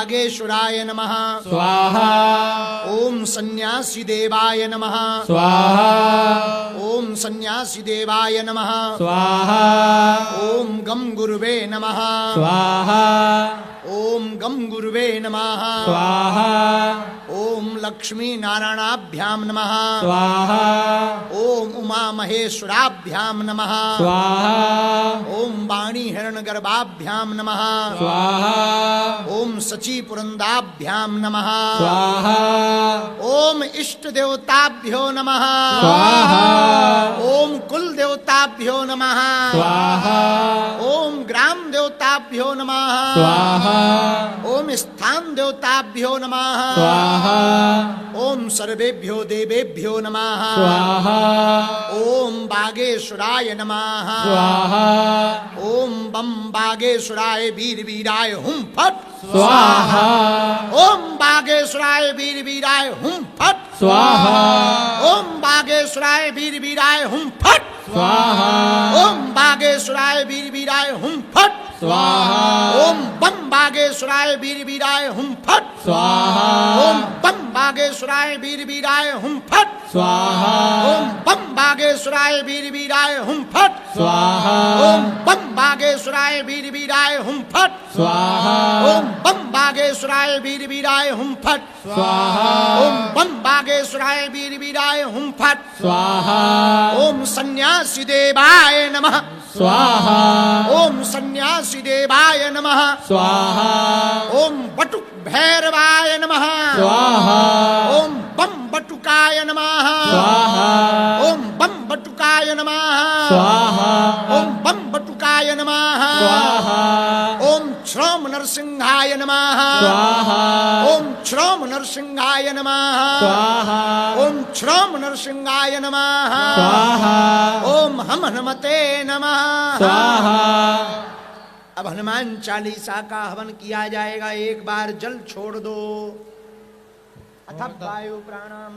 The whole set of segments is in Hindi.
बागेश्वराय नमः स्वाहा ओम सन्यासी देवाय नमः स्वाहा ओम सन्यासी देवाय नमः स्वाहा ओम गम गुरुवे नमः स्वाहा ओम गम गुरुवे नमः स्वाहा ओम लक्ष्मी नारायणाभ्याम नमः स्वाहा ओम उमा महेश्वराभ्याम नमः स्वाहा ओम वाणी हिरण्यगर्भाभ्याम नमः स्वाहा ओम सची पुरंदाभ्याम नमः स्वाहा ओम इष्ट देवताभ्यो नमः स्वाहा ओम कुल देवताभ्यो नमः स्वाहा ओम ग्राम देवताभ्यो नमः स्वाहा ओम स्थान देवताभ्यो नमः स्वाहा ओम सर्वेभ्यो देवेभ्यो नमः स्वाहा ओम बागेश्वराय नमः स्वाहा ओम बम बागेश्वराय वीर वीराय हुम फट स्वाहा ओम बागेश्वराय वीर वीराय हुम फट स्वाहा ओम बागेश्वराय वीर वीराय हुम फट स्वाहा ओम बागेश्वराय वीर वीराय हुम फट स्वाहा ओम बम बागेश्वराय वीर वीराय हुम फट स्वाहा ओम बम बागेश्वराय वीर वीराय हुम फट स्वाहा ओम बम बागेश्वराय वीर वीराय हुम फट स्वाहा ओम बम बागेश्वराय वीर वीराय हुम फट स्वाहा ओम बम बागेश्वराय वीर वीराय हुम फट स्वाहा ओम बम बागेश्वराय वीर वीराय हुम फट स्वाहा ओम सन्यासी देवाय नमः स्वाहा ओम सन्यासी देवाय नमः स्वाहा ओम बटुक भैरवाय नमः स्वाहा ओम बम बटुकाय नमः स्वाहा ओम बम बटुकाय नमः स्वाहा ओम बम बटुकाय नमः स्वाहा ओम श्रोम नरसिंहाय नमः स्वाहा ओम श्रोम नरसिंहाय नमः स्वाहा ओम श्रोम नरसिंहाय नमः स्वाहा ओम हम हनुमते नमः स्वाहा। अब हनुमान चालीसा का हवन किया जाएगा। एक बार जल छोड़ दो। अथ वायु प्राणाम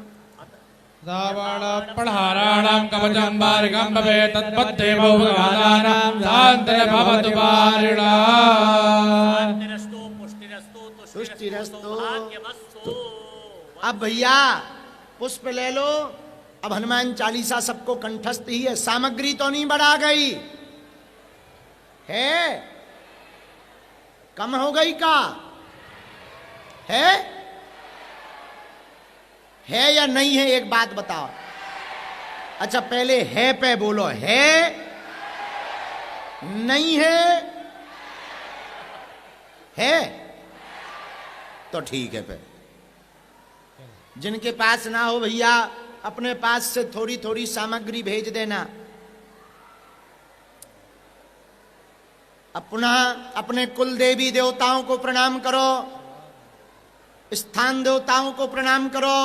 पढ़ाराणां कवचं वारिकं भवेत् तत्पद्देवो भगवानां शान्तिः भवतु वारिणाम्। तुष्टिरस्तु। अब भैया पुष्प ले लो। अब हनुमान चालीसा सबको कंठस्थ ही है। सामग्री तो नहीं बढ़ा गई है, कम हो गई का है या नहीं है? एक बात बताओ। अच्छा पहले है पे बोलो। है नहीं है तो ठीक है। पे जिनके पास ना हो भैया अपने पास से थोड़ी थोड़ी सामग्री भेज देना। अपना अपने कुल देवी देवताओं को प्रणाम करो, स्थान देवताओं को प्रणाम करो,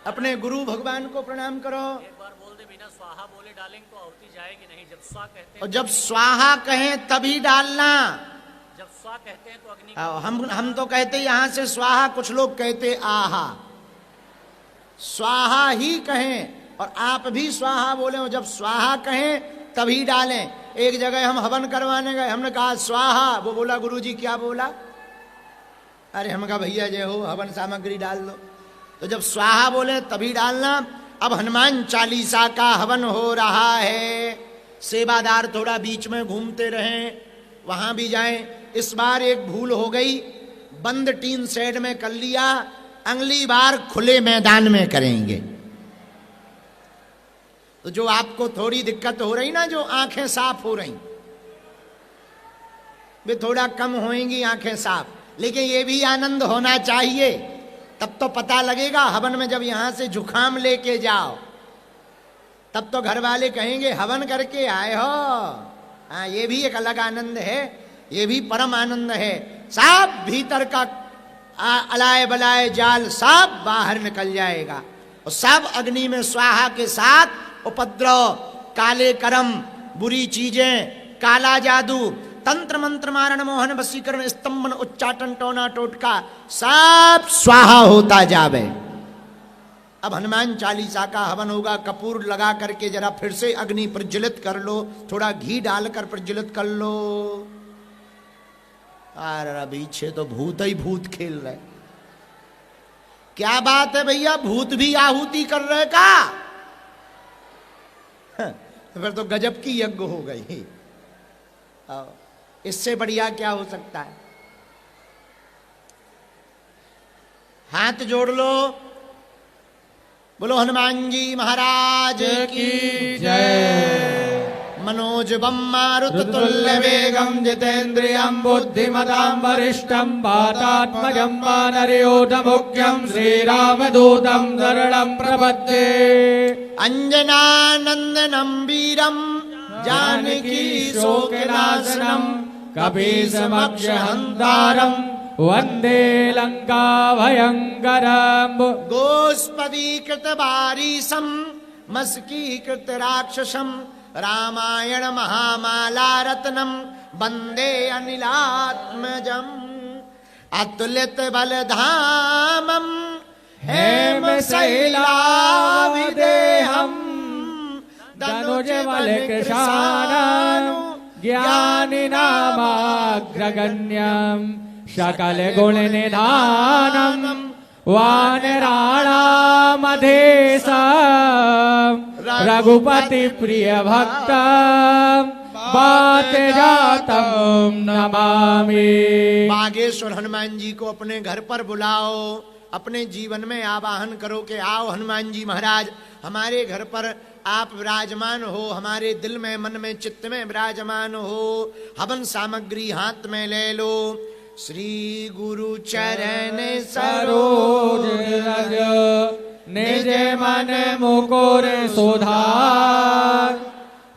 अपने गुरु भगवान को प्रणाम करो। एक बार बोल दे, बिना स्वाहा बोले डालेंगे तो आहुति जाएगी नहीं। जब स्वा कहते हैं, और जब स्वाहा कहें तभी डालना। जब स्वा कहते हैं तो अग्नि हम तो कहते यहां से स्वाहा, कुछ लोग कहते आहा। स्वाहा ही कहें और आप भी स्वाहा बोले। और जब स्वाहा कहें तभी डालें। एक जगह हम हवन करवाने गए, हमने कहा स्वाहा, वो बोला गुरुजी क्या बोला? अरे हम कहा भैया जय हो, हवन सामग्री डाल दो। तो जब स्वाहा बोले तभी डालना। अब हनुमान चालीसा का हवन हो रहा है। सेवादार थोड़ा बीच में घूमते रहें, वहां भी जाएं। इस बार एक भूल हो गई, बंद टीन शेड में कर लिया, अगली बार खुले मैदान में करेंगे। तो जो आपको थोड़ी दिक्कत हो रही ना, जो आंखें साफ हो रही, वे थोड़ा कम होएंगी आंखें साफ। लेकिन ये भी आनंद होना चाहिए, तब तो पता लगेगा। हवन में जब यहां से जुखाम लेके जाओ तब तो घर वाले कहेंगे हवन करके आए हो। हाँ, ये भी एक अलग आनंद है, ये भी परम आनंद है। सब भीतर का अलाय बलाय जाल सब बाहर निकल जाएगा और सब अग्नि में स्वाहा के साथ उपद्रव, काले कर्म, बुरी चीजें, काला जादू, तंत्र मंत्र मारण मोहन वशीकरण स्तंभन उच्चाटन टोना टोटका सब स्वाहा होता जावे। अब हनुमान चालीसा का हवन होगा। कपूर लगा करके जरा फिर से अग्नि प्रज्वलित कर लो, थोड़ा घी डालकर प्रज्वलित कर लो। अरे पीछे तो भूत ही भूत खेल रहे। क्या बात है भैया, भूत भी आहुति कर रहे का? तो फिर तो गजब की यज्ञ हो गई। इससे बढ़िया क्या हो सकता है? हाथ जोड़ लो, बोलो हनुमान जी महाराज की जय। मनोज बम मारुत तुल्य वेगम जितेन्द्रियं बुद्धिमतां वरिष्ठं वातात्मजं वानरयोधमुख्यं श्रीरामदूतं शरणं प्रपद्ये। अंजनानंदनं वीरं जानकी शोकनाशनं कपीशमक्षहन्तारं वंदे लंका भयंकरं। गोस्पदीकृतवारीशं मस्कीकृत राक्षसं रामायण महामाला रत्नम वंदे अनिलात्मजम्। अतुलित बलधामं हेम शैलाविदेहं धनुज बलकृशानं ज्ञानिनामाग्रगण्यं सकल गुण निधानं वानराणामधेशं रघुपति प्रिय भक्तं बात जातम नमामि। बागेश्वर हनुमान जी को अपने घर पर बुलाओ, अपने जीवन में आवाहन करो कि आओ हनुमान जी महाराज, हमारे घर पर आप विराजमान हो, हमारे दिल में, मन में, चित्त में विराजमान हो। हवन सामग्री हाथ में ले लो। श्री गुरु चरण सरोज रज निज मन मुकुर सुधार।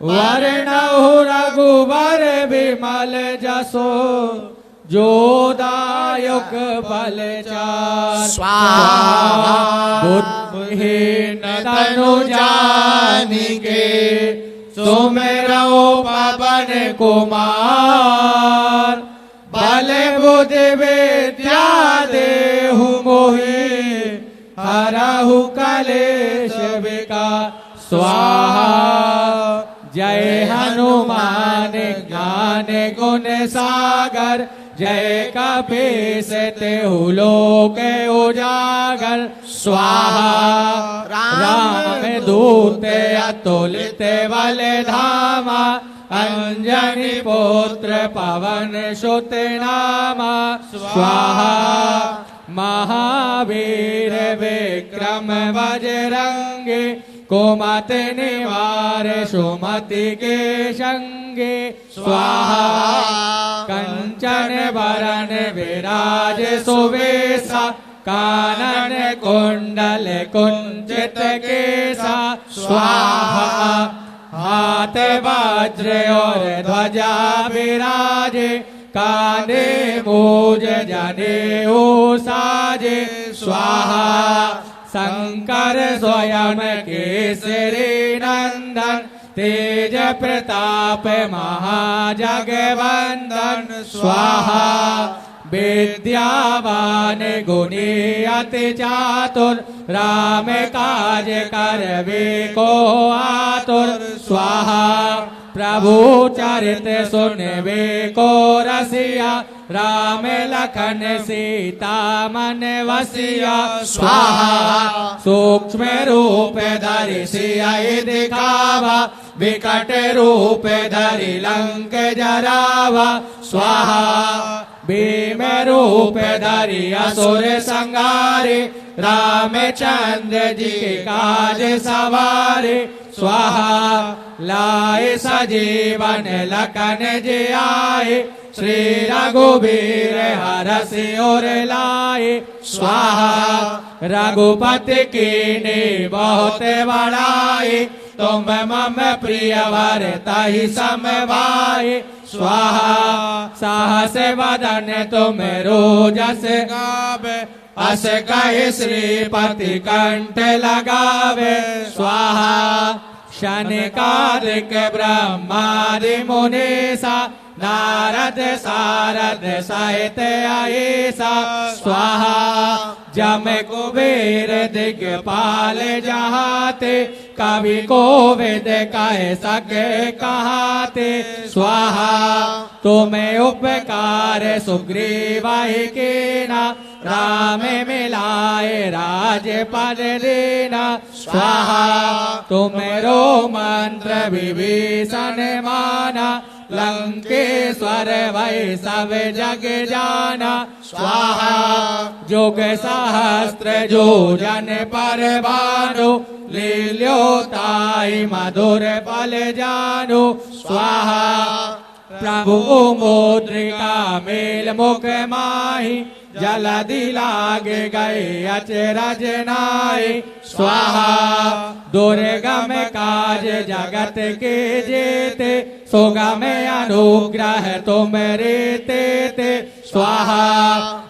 वरनहु रघुबर विमल जसो जोदायक बलचार। स्वाहा बुद्धिहीन तनु जानिके सुमिरौ पवन कुमार। बल बुद्धि विद्या देहु मोहि हरहु कलेश विकार। स्वाहा जय हनुमान ज्ञान गुण सागर। जय कपीस तेहु लोक उजागर। स्वाहा राम दूत अतुलित बल धामा। अंजनी पुत्र पवन सुत नामा। स्वाहा महावीर विक्रम बजरंगी। कुमति निवार सुमति के संगे। स्वाहा कंचन बरन विराज सुवेशा। कानन कुंडल कुंचित केसा। स्वाहा हाथ वज्र और ध्वजा विराजे। कांधे मूज जनेऊ साजे। स्वाहा शंकर स्वयं केसरी नंदन। तेज प्रताप महाजगवंदन। स्वाहा विद्यावान गुणी अति चातुर। राम काज करवे को आतुर। स्वाहा प्रभु चरित सुनवे को रसिया। राम लखन सीता मन वसिया। स्वाहा सूक्ष्म रूप धरि सियाहि दिखावा। विकट रूप धरि लंक जरावा। स्वाहा भीम रूप धरि असुर संहारे। रामचंद्र जी के काज सवारे। स्वाहा लाए सजीवन लखन जी आए। श्री रघुबीर हरषि उर लाए। स्वाहा रघुपति कीन्ही बहुत बड़ाई। तुम मम प्रिय वर तहि सम भाई। स्वाहा साहस वदन तुम रोजस गावे। अस कहि श्रीपति कंठ लगावे। स्वाहा शनिकादिक ब्रह्मादि मुनीसा। नारद सारद सहित अहिसा। स्वाहा जम कुबेर दिग्पाल जहाते कवि कोविद कह सके कहाते स्वाहा तुम्हें उपकार सुग्रीव के ना राम मिलाए राज पद देना स्वाहा तुम्हें मंत्र विभीषण माना लंकेश्वर वै सब जग जाना स्वाहा जोग सहस्त्र जो जन पर बानो लील्योताई मधुर पल जानो स्वाहा प्रभु मुद्रिका मेल मुख माही जलधि लागे गए अचरज नाई स्वाहा दुर्गम काज जगत के जेते सुगम अनुग्रह तुम रीते ते स्वाहा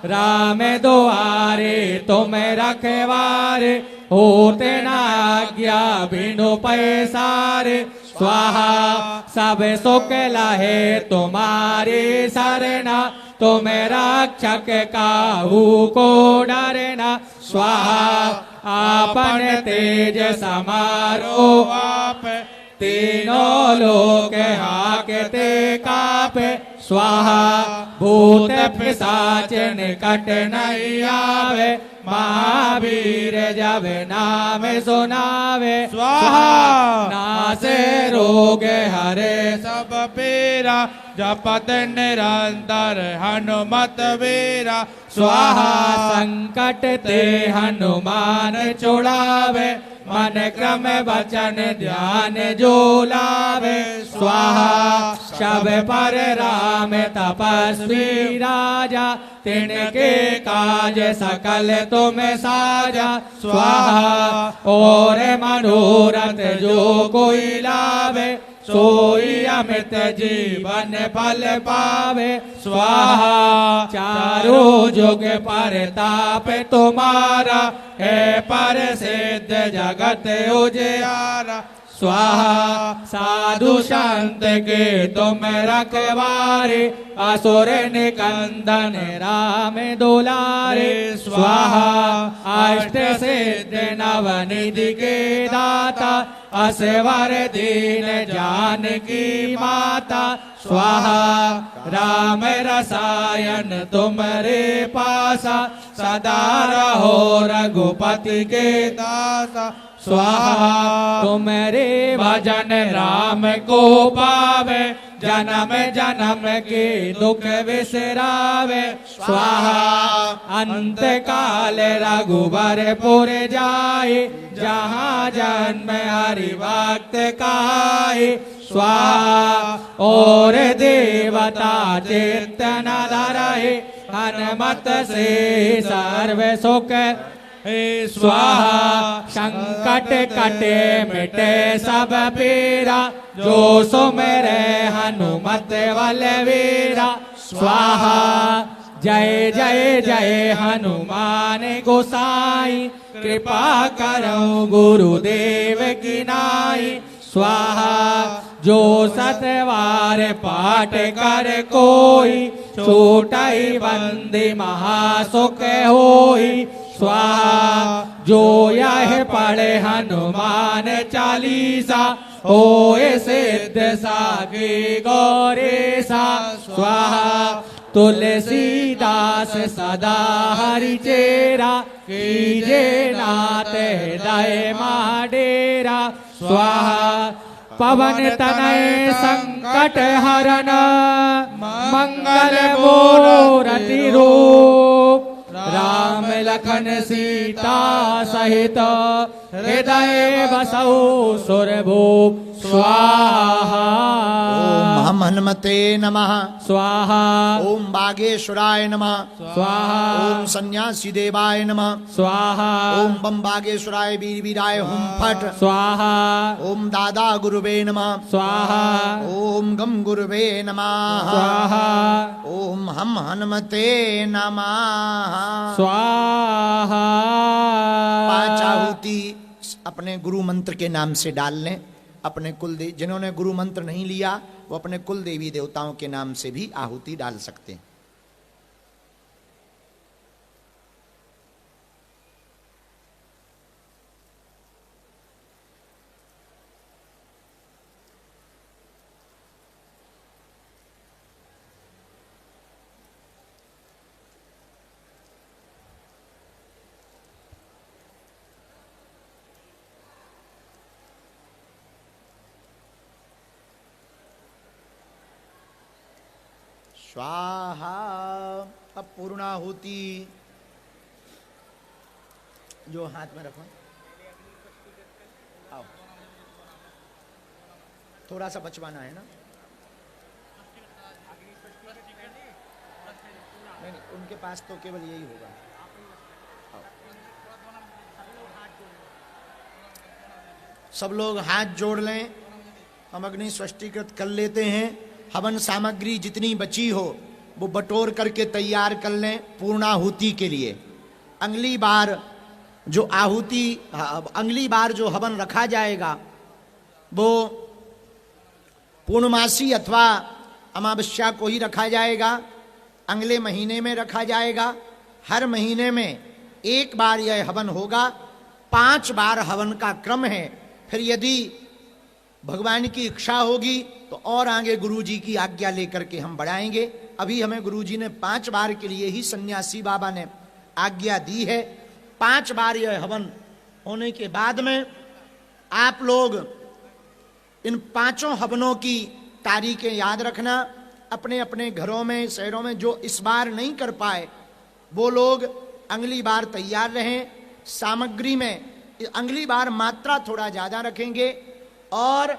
राम दुआरे तुम रखवारे होते न आज्ञा बिनु पैसारे स्वाहा सब सुख लहे तुम्हारी सरना तुम रक्षक काहू को डरना स्वाहा आपन तेज समारो आप तीनों लोक हाकते कापे स्वाहा भूत पिशाच निकट नहीं आवे महावीर जब नाम सुनावे स्वाहा नासे रोग हरे सब पीरा जपत निरंतर हनुमत वीरा स्वाहा संकट ते हनुमान छुड़ावे मन क्रम वचन ध्यान जो लावे स्वाहा शब पर राम तपस्वी राजा तिनके काज सकल तुम साजा स्वाहा और मनोरथ जो कोई लावे सोई अमित जीवन फल पावे स्वाहा चारों जुग परताप तुम्हारा है पर सिद्ध जगत उजियारा स्वाहा साधु संत के तुम रखवारे असुर निकंदन राम दुलारे स्वाहा अष्ट सिद्ध नवनिधि के दाता असवर दीन जानकी माता स्वाहा राम रसायन तुमरे पासा सदा रहो रघुपति के दासा स्वाहा तुमरे भजन राम को पावे जन्म जन्म के दुख विसरावे स्वाहा अंत काल रघुबर पुर जाए जहाँ जन्म हरि भक्त कहाए स्वाहा और देवता चित्त न धरहि हनुमत से सर्व सुख स्वाहा संकट कटे मिटे सब पीरा जो सुमेरे हनुमत बलवीरा स्वाहा जय जय जय हनुमान गोसाई कृपा करो गुरुदेव की नाई स्वाहा जो सतवार पाठ कर कोई छूटई बंदी महासुख होई स्वाहा जो यह पढ़े हनुमान चालीसा होए सिद्ध सागी गौरेसा स्वाहा तुलसीदास सदा हरि चेरा कीजे नाथ हृदय माडेरा स्वाहा पवन तनय संकट हरन मंगल मूरति रूप राम लखन सीता सहित हृदय बसौ सुरभूप स्वाहा ओम हम हनुमते नमः स्वाहा ओम बागेश्वराय नमः स्वाहा ओम सन्यासी देवाय नमः स्वाहा ओम बम बागेश्वराय वीर वीराय हुम फट स्वाहा ओम दादा गुरुवे नमः स्वाहा ओम गम गुरुवे नमः स्वाहा ओम हम हनुमते नमः स्वाहा। 5 आहुति अपने गुरु मंत्र के नाम से डाल लें। अपने कुल देवी, जिन्होंने गुरु मंत्र नहीं लिया वो अपने कुल देवी देवताओं के नाम से भी आहुति डाल सकते हैं। स्वाहा। अब पूर्णाहुति जो हाथ में रखो, आओ, थोड़ा सा बचवाना है ना। नहीं, उनके पास तो केवल यही होगा। आओ। सब लोग हाथ जोड़ लें, हम अग्नि स्वष्टिकृत कर लेते हैं। हवन सामग्री जितनी बची हो वो बटोर करके तैयार कर लें पूर्णाहुति के लिए। अगली बार जो अगली बार जो हवन रखा जाएगा वो पूर्णमासी अथवा अमावस्या को ही रखा जाएगा। अगले महीने में रखा जाएगा। हर महीने में एक बार यह हवन होगा। 5 बार हवन का क्रम है। फिर यदि भगवान की इच्छा होगी तो और आगे गुरुजी की आज्ञा लेकर के हम बढ़ाएंगे। अभी हमें गुरुजी ने 5 बार के लिए ही सन्यासी बाबा ने आज्ञा दी है। 5 बार यह हवन होने के बाद में आप लोग इन 5 हवनों की तारीखें याद रखना। अपने अपने घरों में, शहरों में जो इस बार नहीं कर पाए वो लोग अगली बार तैयार रहें। सामग्री में अगली बार मात्रा थोड़ा ज्यादा रखेंगे। और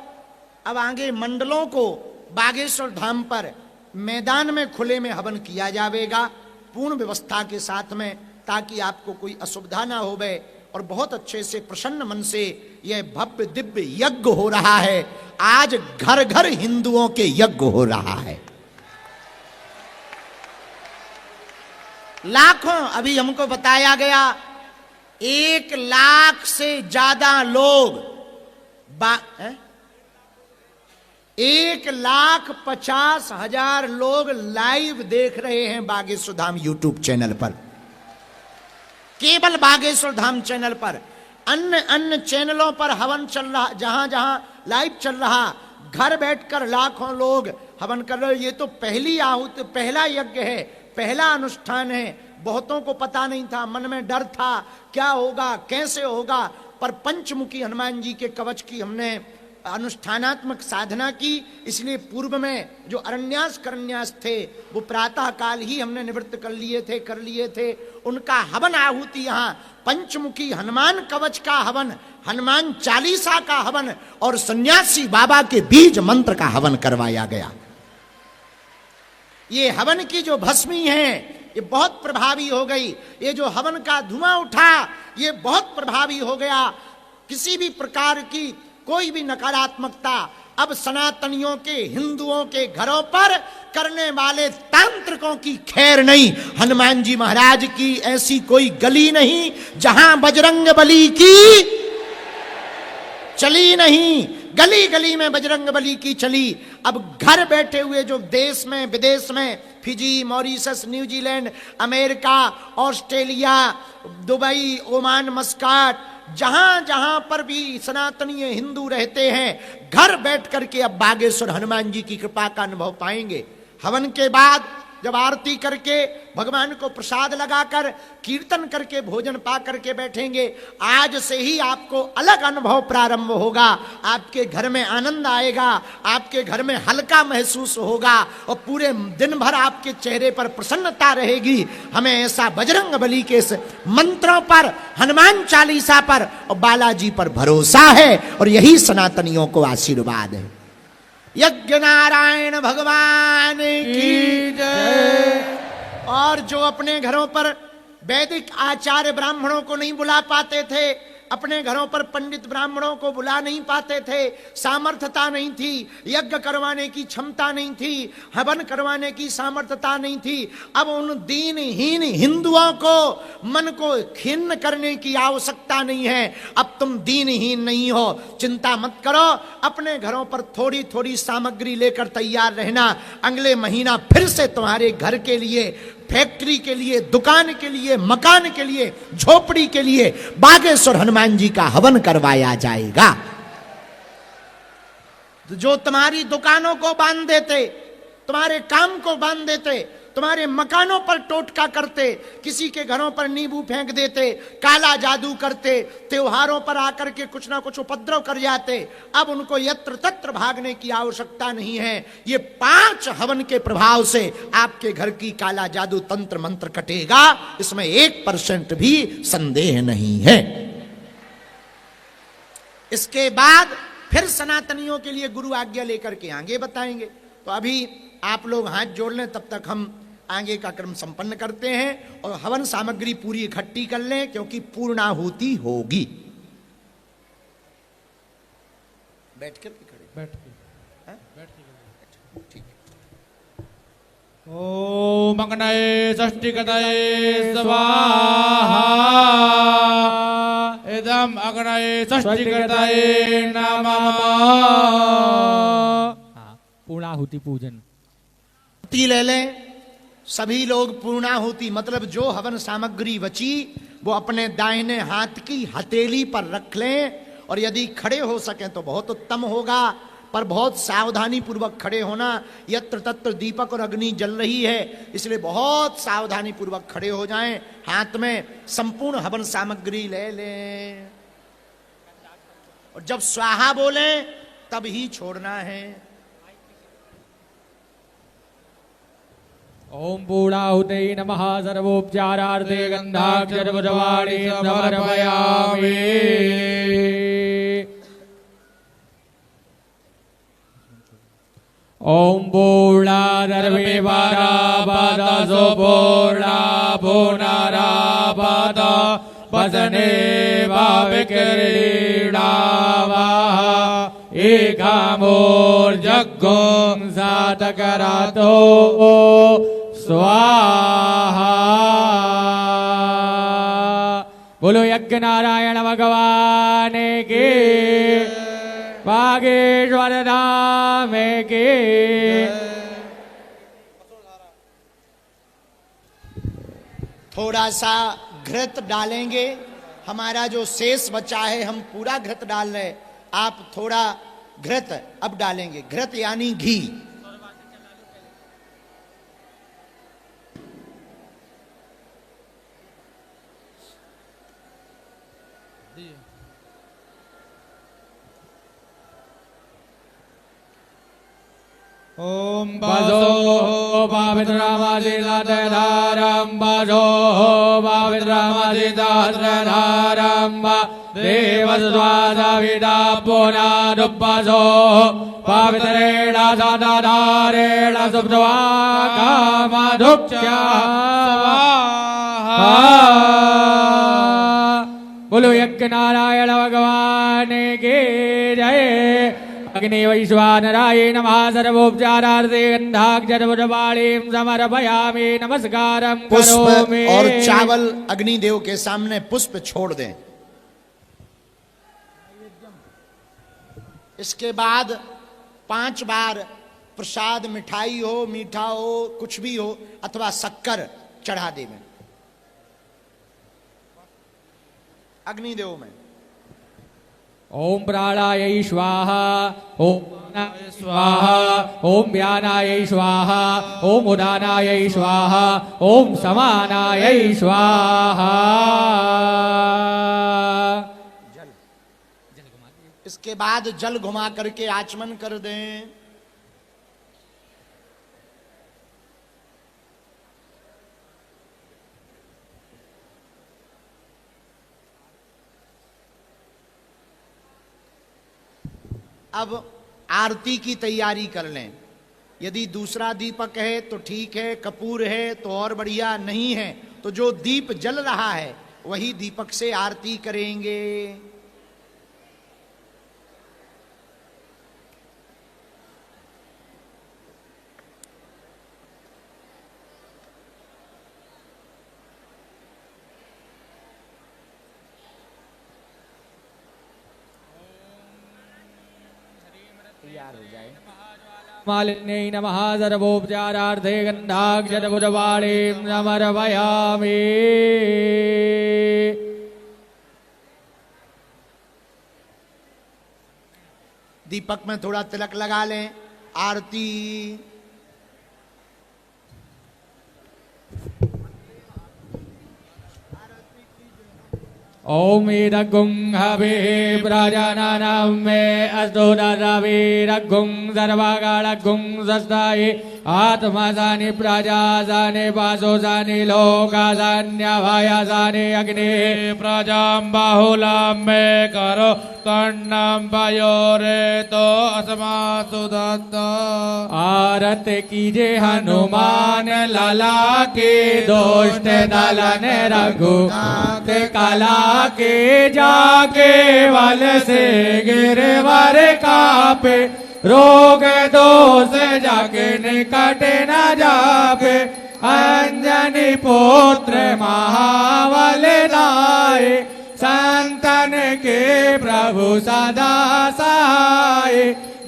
अब आगे मंडलों को बागेश्वर धाम पर मैदान में खुले में हवन किया जाएगा पूर्ण व्यवस्था के साथ में, ताकि आपको कोई असुविधा ना होवे। और बहुत अच्छे से प्रसन्न मन से यह भव्य दिव्य यज्ञ हो रहा है। आज घर घर हिंदुओं के यज्ञ हो रहा है। लाखों, अभी हमको बताया गया 1 लाख से ज्यादा लोग 1,50,000 लोग लाइव देख रहे हैं बागेश्वर धाम यूट्यूब चैनल पर। केवल बागेश्वर धाम चैनल पर। अन्य चैनलों पर हवन चल रहा, जहां जहां लाइव चल रहा, घर बैठकर लाखों लोग हवन कर रहे। ये तो पहली आहुति, पहला यज्ञ है, पहला अनुष्ठान है। बहुतों को पता नहीं था, मन में डर था क्या होगा, कैसे होगा। पर पंचमुखी हनुमान जी के कवच की हमने अनुष्ठानात्मक साधना की। इसलिए पूर्व में जो अरण्यास करन्यास थे वो प्रातः काल ही हमने निवृत्त कर लिए थे। उनका हवन आहुति यहाँ पंचमुखी हनुमान कवच का हवन, हनुमान चालीसा का हवन और सन्यासी बाबा के बीज मंत्र का हवन करवाया गया। ये हवन की जो भस्मी है ये बहुत प्रभावी हो गई। ये जो हवन का धुआं उठा ये बहुत प्रभावी हो गया। किसी भी प्रकार की कोई भी नकारात्मकता अब सनातनियों के, हिंदुओं के घरों पर करने वाले तांत्रिकों की खैर नहीं। हनुमान जी महाराज की ऐसी कोई गली नहीं जहां बजरंग बली की चली नहीं। गली गली में बजरंग बली की चली। अब घर बैठे हुए जो देश में, विदेश में, Fiji, Mauritius, New Zealand, America, Australia, Dubai, Oman, Muscat, जहां जहां पर भी सनातनीय हिंदू रहते हैं, घर बैठ करके अब बागेश्वर हनुमान जी की कृपा का अनुभव पाएंगे। हवन के बाद जब आरती करके भगवान को प्रसाद लगाकर कीर्तन करके भोजन पा करके बैठेंगे, आज से ही आपको अलग अनुभव प्रारंभ होगा। आपके घर में आनंद आएगा, आपके घर में हल्का महसूस होगा और पूरे दिन भर आपके चेहरे पर प्रसन्नता रहेगी। हमें ऐसा बजरंग बली के मंत्रों पर, हनुमान चालीसा पर और बालाजी पर भरोसा है और यही सनातनियों को आशीर्वाद है। यज्ञ नारायण भगवान की जय। और जो अपने घरों पर वैदिक आचार्य ब्राह्मणों को नहीं बुला पाते थे, अपने घरों पर पंडित ब्राह्मणों को बुला नहीं पाते थे, सामर्थ्यता नहीं थी, यज्ञ करवाने की क्षमता नहीं थी, हवन करवाने की सामर्थ्यता नहीं थी, अब उन दीनहीन हिंदुओं को मन को खिन्न करने की आवश्यकता नहीं है। अब तुम दीनहीन नहीं हो, चिंता मत करो। अपने घरों पर थोड़ी थोड़ी सामग्री लेकर तैयार रहना। अगले महीना फिर से तुम्हारे घर के लिए, फैक्ट्री के लिए, दुकान के लिए, मकान के लिए, झोपड़ी के लिए बागेश्वर हनुमान जी का हवन करवाया जाएगा। जो तुम्हारी दुकानों को बांध देते, तुम्हारे काम को बांध देते, तुम्हारे मकानों पर टोटका करते, किसी के घरों पर नींबू फेंक देते, काला जादू करते, त्योहारों पर आकर के कुछ ना कुछ उपद्रव कर जाते। अब उनको यत्र तत्र भागने की आवश्यकता नहीं है। ये 5 हवन के प्रभाव से आपके घर की काला जादू तंत्र मंत्र कटेगा, इसमें 1% भी संदेह नहीं है। इसके बाद फिर सनातनियों के लिए गुरु आज्ञा लेकर के आगे बताएंगे। तो अभी आप लोग हाथ जोड़ लें, तब तक हम आगे का क्रम संपन्न करते हैं और हवन सामग्री पूरी इकट्ठी कर लें, क्योंकि पूर्णाहुति होगी। बैठ कर के खड़े, बैठ के ठीक। ओम अग्नये षष्टिकतये स्वाहा। इदम अग्नये षष्टिकतये नमः। पूर्णाहुति पूजन ले लें सभी लोग। पूर्णाहुति मतलब जो हवन सामग्री बची वो अपने दाहिने हाथ की हथेली पर रख लें, और यदि खड़े हो सकें तो बहुत उत्तम होगा, पर बहुत सावधानी पूर्वक खड़े होना। यत्र तत्र दीपक और अग्नि जल रही है, इसलिए बहुत सावधानी पूर्वक खड़े हो जाएं। हाथ में संपूर्ण हवन सामग्री ले लें और जब स्वाहा बोलें तब ही छोड़ना है। ओम पूर्णाहुते नमः। सर्वोपचारार्थे गंधाक्षरपुष्पाणि समर्पयामि। ओम पूर्णादर्वे वारापद सुपूर्णा पुनरापद वसने वाविक्रीडावा एकामोर्जग्गुं सातकरातो स्वाहा। बोलो यज्ञ नारायण भगवान के, बागेश्वर धाम के। थोड़ा सा घृत डालेंगे, हमारा जो शेष बचा है हम पूरा घृत डाल रहे, आप थोड़ा घृत अब डालेंगे। घृत यानी घी। ओम बजो पवित्रमधिधारं बजो पवित्रमधिधारं देवस्वादविदा पुनरुपजो पवित्रेण सदाधारेण सुप्तवाकामधुक्ष्या। बोलो यज्ञ नारायण भगवान के जय। अग्नि वैश्वानराय नमः। सर्वोपचारार्थे गंधाक्षरपुष्पाणिं समर्पयामि। नमस्कारं पुष्प करोमि। और चावल अग्निदेव के सामने पुष्प छोड़ दें। इसके बाद 5 बार प्रसाद, मिठाई हो, मीठा हो, कुछ भी हो, अथवा शक्कर चढ़ा देवें अग्निदेव में। ओम प्राणाय स्वाहा। ओम प्राणाय स्वाहा। ओम व्यानाय स्वाहा। ओम उदानाय स्वाहा। ओम समानाय स्वाहा। इसके बाद जल घुमा करके आचमन कर दें। अब आरती की तैयारी कर लें। यदि दूसरा दीपक है तो ठीक है, कपूर है तो और बढ़िया, नहीं है तो जो दीप जल रहा है वही दीपक से आरती करेंगे। तैयार हो जाए। मालिन्यै नमः। सर्वोपचारार्थे गन्धाक्षरपुष्पाणिं समर्पयामि। दीपक में थोड़ा तिलक लगा लें। आरती। ओम ईदगुं हवे प्रजानानां मे अस्तु दरवीरगुं सर्वकालगुं सस्ताये आत्मासानि प्रजासानि वासोसानि लोकासान्यभयासानि अग्ने प्रजां बाहुलां मे करो कर्णं पयोरेतो अस्मासु दत्त आरत कीजे हनुमान लला के दोष्ट दलन रघुनाथ कला के जाके वल से गिरवर कापे रोग दोष जाके निकट न जापे अंजनी पुत्र महाबल दाए संतन के प्रभु सदा सहाय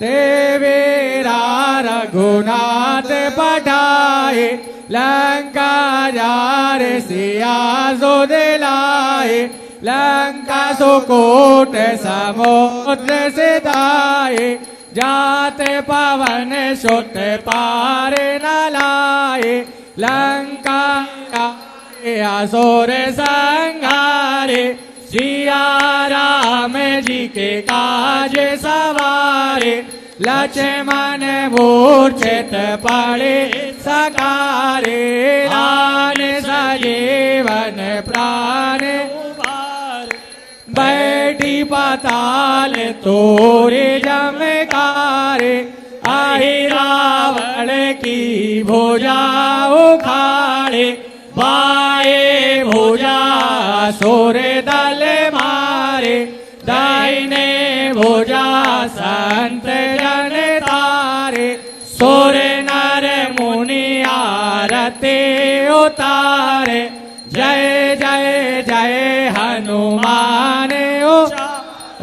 देवेरा रघुनाथ पठाए लंका जार सिया सो दिलाए लंका सुकोट समुद्र से दाए जाते पवन सुत पार न लाए लंका असुर संहारे सिया राम जी के काज सवारे लक्ष्मण मूर्छित पड़े सकारे आन सजीवन प्राण बैठी पाताल तोरे जमकारे आई रावण की भुजा उखाड़े बाए भुजा सोर दल मारे दाहिने भुजा संत जन तारे सोर नर मुनि आरती उतारे जय जय जय हनुमान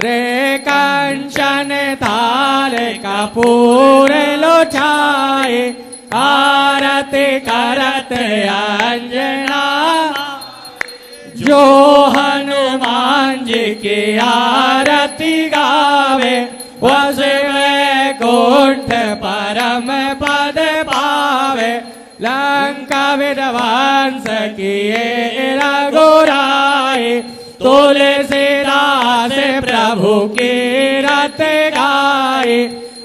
रे कंचन थाल कपूर लोचाए आरती करत अंजना जो हनुमान जी की आरती गावे वस वैकुंठ परम पद पावे लंका विध्वंस किए रघुराई तुलसीदास प्रभु की रत गाए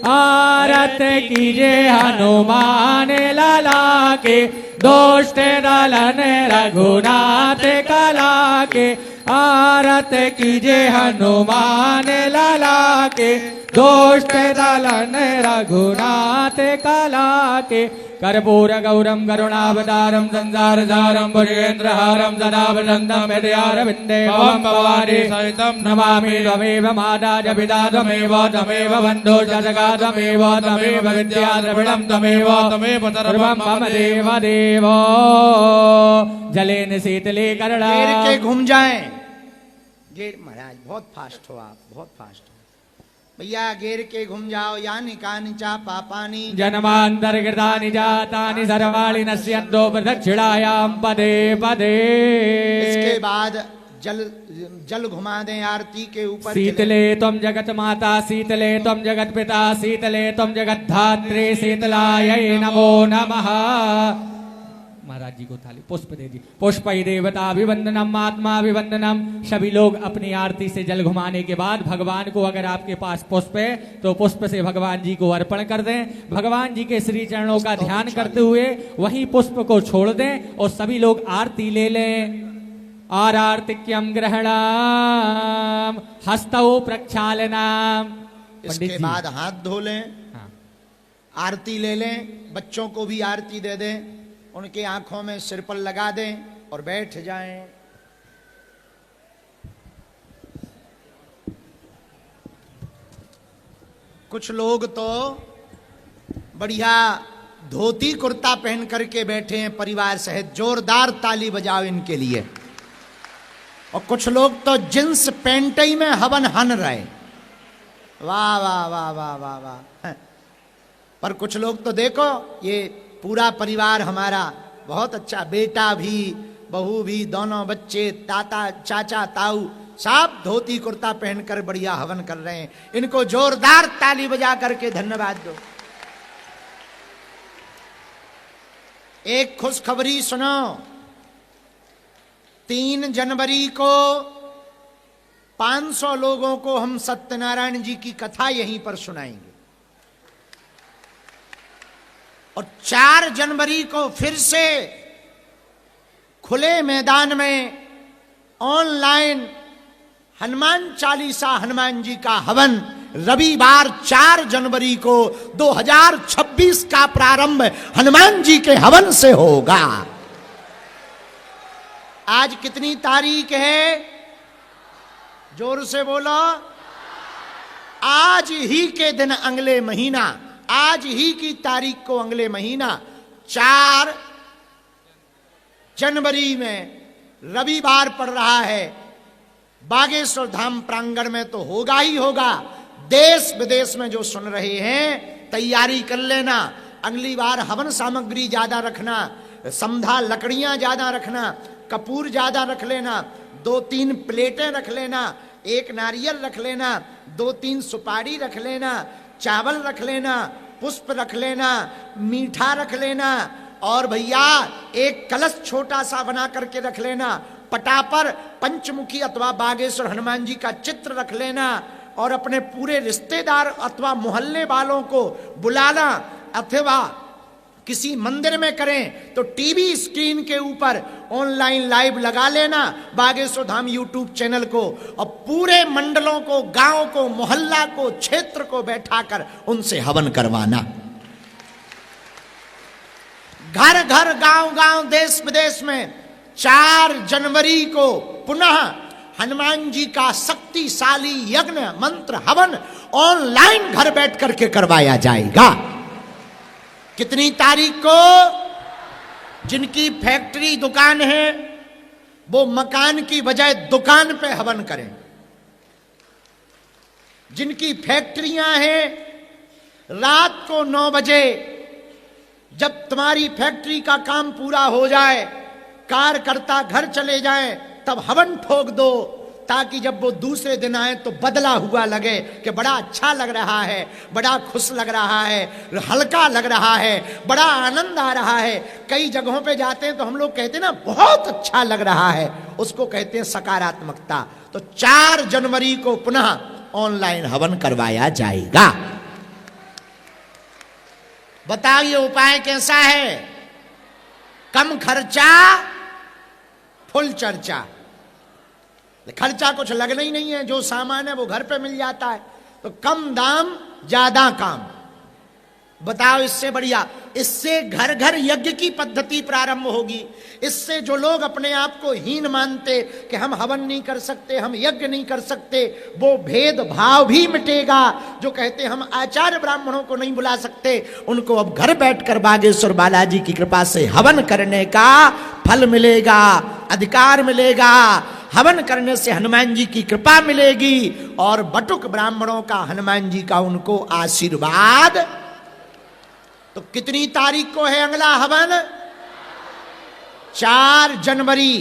आरत कीजे हनुमान लला के दोष्ट दलन रघुनाथ कला के आरत कीजे हनुमान लला के दोष्ट दलन रघुनाथ कला के कर्पूर गौरम करुणावतारम संसारसारम भुजगेन्द्रहारम सदा वसन्तं हृदयारविन्दे भवं भवानी सहितं नमामि त्वमेव माता च पिता त्वमेव त्वमेव बन्धो च सखा त्वमेव त्वमेव विद्या द्रविणं त्वमेव तमेव सर्वं मम देव देव जलेन शीतले करड़ा घेर के घूम जाएं। घेर महाराज बहुत फास्ट हो आप, बहुत फास्ट हो भैया। घेर के घूम जाओ यानी कानि चा पापानी जन्मांतर्गतानि जातानि सर्वाणि नश्यन्तो प्रदक्षिणायां पदे पदे। इसके बाद जल घुमा दें आरती के ऊपर। शीतले त्वं जगत माता शीतले त्वं जगत पिता शीतले त्वं जगत धात्री शीतलायै नमो नमः। महाराज जी को थाली पुष्प दे दी। पुष्पै देवताभिवंदनम आत्माभिवंदनम। सभी लोग अपनी आरती से जल घुमाने के बाद भगवान को, अगर आपके पास पुष्प है तो पुष्प से भगवान जी को अर्पण कर दें। भगवान जी के श्री चरणों का ध्यान करते हुए वहीं पुष्प को छोड़ दें और सभी लोग आरती ले लें। आरार्तिक्यम ग्रहणाम हस्तौ प्रक्षालनाम। इसके बाद हाथ धो लें, आरती ले लें, बच्चों को भी आरती दे दें, उनके आंखों में सिर पर लगा दें और बैठ जाएं। कुछ लोग तो बढ़िया धोती कुर्ता पहन करके बैठे हैं परिवार सहित, जोरदार ताली बजाओ इनके लिए। और कुछ लोग तो जींस पैंट ही में हवन हन रहे। वाह वाह वाह वाह वाह वाह। पर कुछ लोग तो देखो, ये पूरा परिवार हमारा बहुत अच्छा, बेटा भी बहू भी, दोनों बच्चे, ताता चाचा ताऊ सब धोती कुर्ता पहनकर बढ़िया हवन कर रहे हैं। इनको जोरदार ताली बजा करके धन्यवाद दो। एक खुशखबरी सुनो, 3 जनवरी को 500 लोगों को हम सत्यनारायण जी की कथा यहीं पर सुनाएंगे। और 4 जनवरी को फिर से खुले मैदान में ऑनलाइन हनुमान चालीसा, हनुमान जी का हवन रविवार 4 जनवरी को 2026 का प्रारंभ हनुमान जी के हवन से होगा। आज कितनी तारीख है? जोर से बोलो। आज ही के दिन अगले महीना, आज ही की तारीख को अगले महीना 4 जनवरी में रविवार पड़ रहा है। बागेश्वर धाम प्रांगण में तो होगा ही होगा। देश विदेश में जो सुन रहे हैं तैयारी कर लेना। अगली बार हवन सामग्री ज्यादा रखना, समधा लकड़ियां ज्यादा रखना, कपूर ज्यादा रख लेना, 2-3 प्लेटें रख लेना, 1 नारियल रख लेना, 2-3 सुपारी रख लेना, चावल रख लेना, पुष्प रख लेना, मीठा रख लेना, और भैया 1 कलश छोटा सा बना करके रख लेना। पटा पर पंचमुखी अथवा बागेश्वर हनुमान जी का चित्र रख लेना, और अपने पूरे रिश्तेदार अथवा मोहल्ले वालों को बुलाना, अथवा किसी मंदिर में करें तो टीवी स्क्रीन के ऊपर ऑनलाइन लाइव लगा लेना बागेश्वर धाम यूट्यूब चैनल को, और पूरे मंडलों को, गांव को, मोहल्ला को, क्षेत्र को बैठाकर उनसे हवन करवाना। घर घर, गांव गांव, देश विदेश में 4 जनवरी को पुनः हनुमान जी का शक्तिशाली यज्ञ मंत्र हवन ऑनलाइन घर बैठ करके करवाया जाएगा। कितनी तारीख को? जिनकी फैक्ट्री दुकान है वो मकान की बजाय दुकान पे हवन करें। जिनकी फैक्ट्रियां हैं रात को 9 बजे जब तुम्हारी फैक्ट्री का काम पूरा हो जाए, कार्यकर्ता घर चले जाएं, तब हवन ठोक दो, ताकि जब वो दूसरे दिन आए तो बदला हुआ लगे कि बड़ा अच्छा लग रहा है, बड़ा खुश लग रहा है, हल्का लग रहा है, बड़ा आनंद आ रहा है। कई जगहों पे जाते हैं तो हम लोग कहते हैं ना बहुत अच्छा लग रहा है, उसको कहते हैं सकारात्मकता। तो 4 जनवरी को पुनः ऑनलाइन हवन करवाया जाएगा। बताओ ये उपाय कैसा है? कम खर्चा फुल चर्चा। खर्चा कुछ लगना ही नहीं है, जो सामान है वो घर पे मिल जाता है। तो कम दाम ज्यादा काम। बताओ इससे बढ़िया, इससे घर घर यज्ञ की पद्धति प्रारंभ होगी। इससे जो लोग अपने आप को हीन मानते कि हम हवन नहीं कर सकते, हम यज्ञ नहीं कर सकते, वो भेदभाव भी मिटेगा। जो कहते हम आचार्य ब्राह्मणों को नहीं बुला सकते, उनको अब घर बैठकर बागेश्वर बालाजी की कृपा से हवन करने का फल मिलेगा, अधिकार मिलेगा। हवन करने से हनुमान जी की कृपा मिलेगी और बटुक ब्राह्मणों का हनुमान जी का उनको आशीर्वाद। तो कितनी तारीख को है अगला हवन? 4 जनवरी,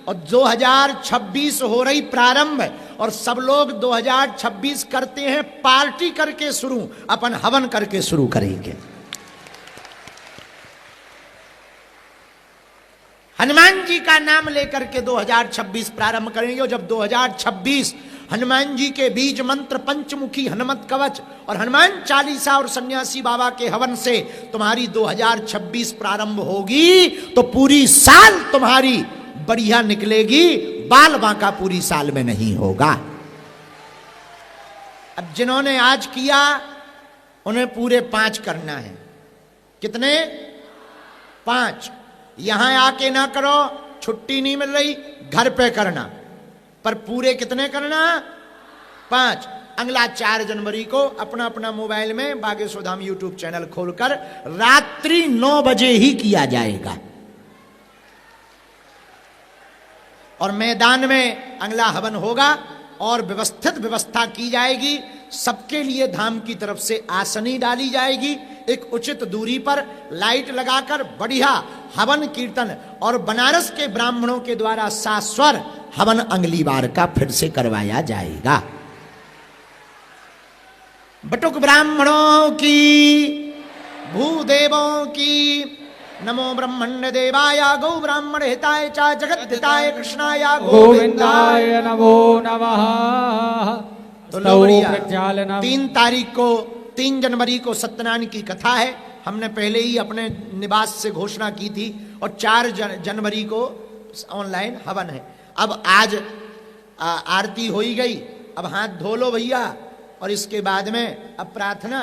और 2026 हो रही प्रारंभ। और सब लोग 2026 करते हैं पार्टी करके शुरू, अपन हवन करके शुरू करेंगे। हनुमान जी का नाम लेकर के 2026 प्रारंभ करेंगे। और जब 2026 हनुमान जी के बीज मंत्र, पंचमुखी हनुमत कवच और हनुमान चालीसा और सन्यासी बाबा के हवन से तुम्हारी 2026 प्रारंभ होगी, तो पूरी साल तुम्हारी बढ़िया निकलेगी। बाल बांका पूरी साल में नहीं होगा। अब जिन्होंने आज किया उन्हें पूरे 5 करना है। कितने? 5। यहां आके ना करो, छुट्टी नहीं मिल रही, घर पे करना। पर पूरे कितने करना? 5। अगला 4 जनवरी को अपना अपना मोबाइल में बागेश्वर धाम यूट्यूब चैनल खोलकर रात्रि 9 बजे ही किया जाएगा। और मैदान में अगला हवन होगा और व्यवस्थित व्यवस्था की जाएगी। सबके लिए धाम की तरफ से आसनी डाली जाएगी, एक उचित दूरी पर लाइट लगाकर बढ़िया हवन कीर्तन, और बनारस के ब्राह्मणों के द्वारा सास्वर हवन अगली बार का फिर से करवाया जाएगा। बटुक ब्राह्मणों की, भूदेवों की, नमो ब्रह्मण्य देवाय गौ ब्राह्मण हिताय च जगत हिताय कृष्णाय गोविंदाय नमो नमः। तो लो बढ़िया, प्रज्वालनम। 3 जनवरी को सत्यनारायण की कथा है। हमने पहले ही अपने निवास से घोषणा की थी और 4 जनवरी को ऑनलाइन हवन है। अब आज आरती हो ही गई, अब हाथ धो लो भैया, और इसके बाद में अब प्रार्थना,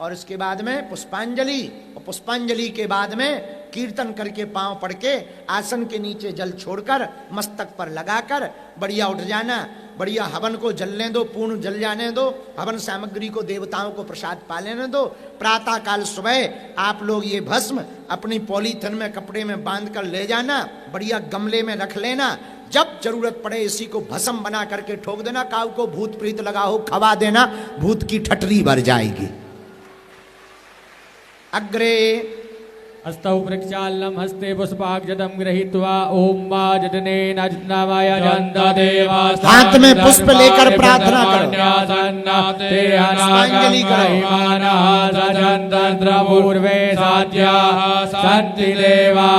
और इसके बाद में पुष्पांजलि, और पुष्पांजलि के बाद में कीर्तन करके पांव पड़ के आसन के नीचे जल छोड़कर मस्तक पर लगाकर बढ़िया उठ जाना। बढ़िया हवन को जलने दो, पूर्ण जल जाने दो, हवन सामग्री को देवताओं को प्रसाद पा लेने दो। प्रातः काल सुबह आप लोग ये भस्म अपनी पॉलीथिन में कपड़े में बांध कर ले जाना, बढ़िया गमले में रख लेना। जब जरूरत पड़े इसी को भस्म बना करके ठोक देना। काऊ को भूत प्रीत लगा हो खवा देना, भूत की ठटरी भर जाएगी। अग्रे हस्तौ प्रक्षालनम हस्ते पुष्पाक्षतं गृहीत्वा ओम मा जदनेन अजनवाय जन्तदेवा। हाथ में पुष्प लेकर प्रार्थना करो। पुष्पांजलि करो। पूर्वे साध्याः सन्ति देवा।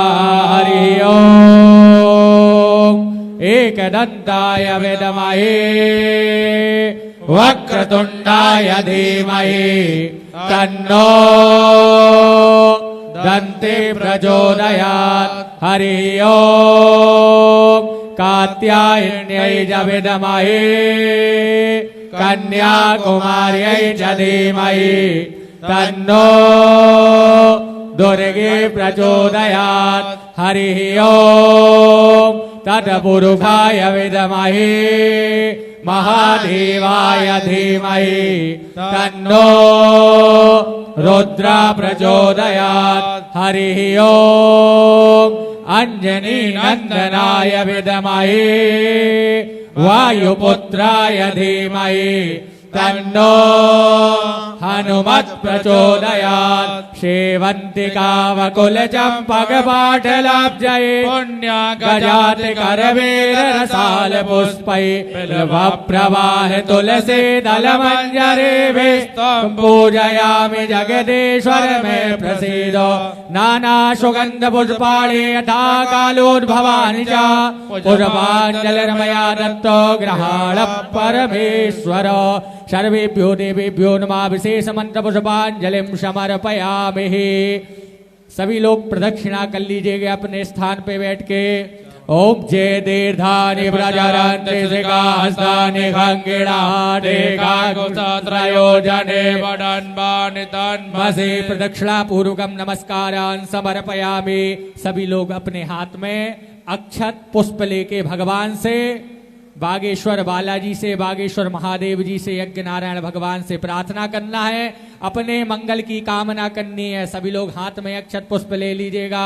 हरि ओम। एकदन्ताय विद्महे वक्रतुण्डाय धीमहि तन्नो दन्ते प्रचोदयात्। हरि ओम। कात्यायन्यै च विद्महे कन्याकुमार्यै च धीमहि तन्नो दुर्गे प्रचोदयात्। हरि ओम। तत्पुरुषाय विद्महे महादेवाय धीमहि तन्नो रुद्र प्रचोदयात्। हरि ओम। अंजनी नंदनाय विद्महे वायुपुत्राय धीमहि तन्नो हनुमत् प्रचोदयात्। शेवन्तिकावकुल चम्पक पाटलाब्जये गजाति करवेल रसाल पुष्पै प्रवाह तुलसी दल मंजरे पूजयामि जगदीश्वर मे प्रसीदो। नाना सुगंध पुष्पाणि यथा कालोद्भवानि च पुष्पाञ्जलिर्मया दत्तो ग्रहाण परमेश्वर। सर्वेभ्यो देवेभ्यो नमः। विशेष मंत्र पुष्पांजलिं समर्पयामि। सभी लोग प्रदक्षिणा कर लीजिएगा अपने स्थान पे बैठ के। ओम जय दीर्घानि प्रजरन्ति शिखास्तानि खंगिणानि काकुत्त्रयोजने वदन्वानि तन्मसि। प्रदक्षिणा पूर्वकम नमस्कारान् समर्पयामि। सभी लोग अपने हाथ में अक्षत पुष्प लेके भगवान से, बागेश्वर बालाजी से, बागेश्वर महादेव जी से, यज्ञ नारायण भगवान से प्रार्थना करना है, अपने मंगल की कामना करनी है। सभी लोग हाथ में अक्षत पुष्प ले लीजिएगा।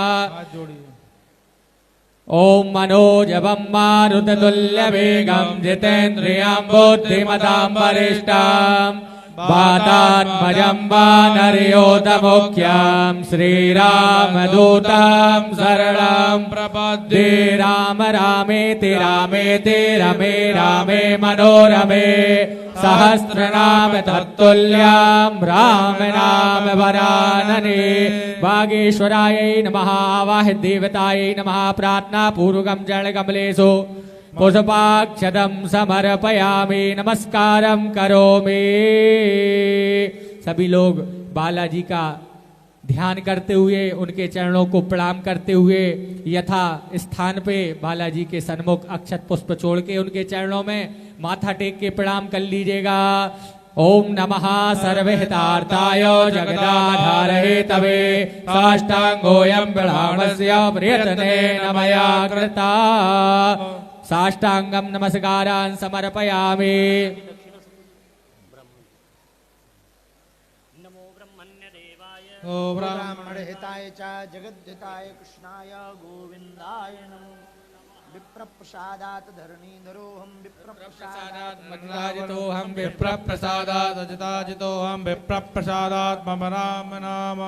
ओम मनोजवम मारुततुल्य वेगम जितेन्द्रियं बुद्धिमतां वरिष्ठं वातात्मजं वानरयोतमुख्यं श्रीरामदूतं शरणं प्रपद्ये। राम रामेति रामेति रमे रामे मनोरमे सहस्रनाम तत्तुल्यं राम नाम वरानने। वागीश्वरायै नमः। आवाहित देवतायै नमः। प्रार्थना पूर्वकं जलकमलेषु पुष्पाक्षतं समर्पयामि। नमस्कारं करोमि। सभी लोग बालाजी का ध्यान करते हुए, उनके चरणों को प्रणाम करते हुए यथा स्थान पे बालाजी के सन्मुख अक्षत पुष्प छोड़ के उनके चरणों में माथा टेक के प्रणाम कर लीजिएगा। ओम नमः सर्वहितार्थाय जगदाधारहे तवे साष्टांगोऽयं प्रणामस्य प्रयत्नेन मया कृता। साष्टांगं नमस्कारान् समर्पयामि। नमो ब्रह्मण्य देवाय ओ ब्राह्मण हिताय च जगद्धिताय कृष्णाय गोविंदाय नमो। विप्र प्रसादात धरणीधरोऽहं विप्र प्रसादात मज्जिताजितोऽहं विप्रप्रसादात् अजिताजितोऽहं विप्रप्रसादात् मम राम नाम।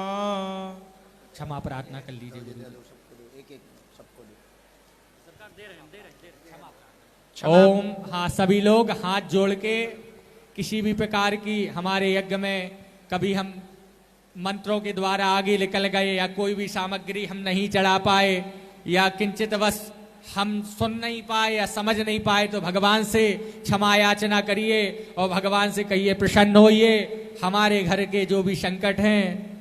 क्षमा प्रार्थना कर लीजिए गुरु। एक-एक सबको दे। ओम। हाँ, सभी लोग हाथ जोड़ के किसी भी प्रकार की हमारे यज्ञ में कभी हम मंत्रों के द्वारा आगे निकल गए या कोई भी सामग्री हम नहीं चढ़ा पाए या किंचित बस हम सुन नहीं पाए या समझ नहीं पाए तो भगवान से क्षमा याचना करिए और भगवान से कहिए प्रसन्न होइए, हमारे घर के जो भी संकट हैं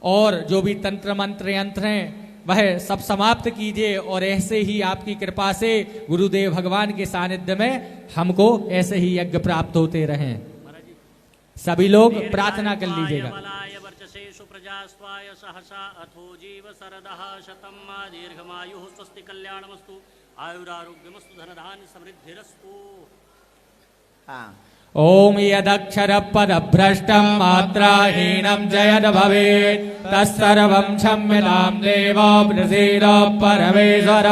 और जो भी तंत्र मंत्र यंत्र हैं वह सब समाप्त कीजिए और ऐसे ही आपकी कृपा से गुरुदेव भगवान के सानिध्य में हमको ऐसे ही यज्ञ प्राप्त होते रहें। सभी लोग प्रार्थना कर लीजिएगा। सुप्रजास्वाय सहसा अथो जीव सरदः शतम दीर्घमायुः स्वस्ति कल्याणमस्तु आयुरारोग्यमस्तु धनधान्य समृद्धिरस्तु। हाँ ओम यदक्षर पद भ्रष्टम मात्राहीनम जयद भवेत् तत्सर्वं क्षम्यतां देव प्रसीद परमेश्वर।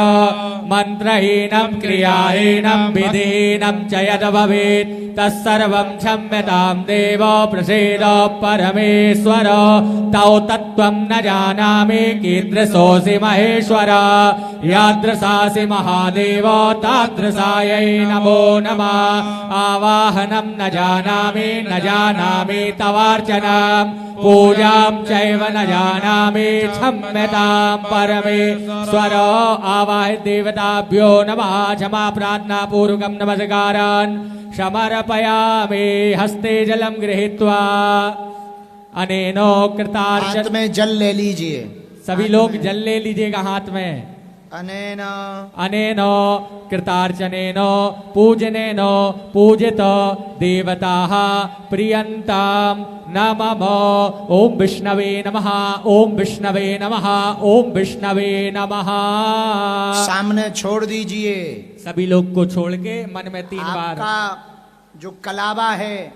मंत्रहीनम क्रियाहीनम विधिहीनम च यद भवेत् तत्सर्वं क्षम्यतां देव प्रसीद परमेश्वर। तौ तत्त्वं न जानामि कीदृशोऽसि महेश्वर। यादृशासि महादेव तादृशायै नमो नमः। आवाहनं न जानामि तवार्चनां पूजां चैव न जानामि क्षम्यतां परमेश्वर। आवाहित देवताभ्यो नमः। क्षमा प्रार्थना पूर्वकं नमस्कारान् समर्पयामि। हस्ते जलं गृहीत्वा अनेनो कृतार्च। हाथ में जल ले लीजिए, सभी लोग जल ले लीजिएगा हाथ में। अनेन अनेनो कृतार्चनेनो पूजनेनो पूजित देवताः प्रियन्तां नमः। ओम विष्णवे नमः, ओम विष्णवे नमः, ओम विष्णवे नमः। सामने छोड़ दीजिए। सभी लोग को छोड़ के मन में 3 बार आपका जो कलावा है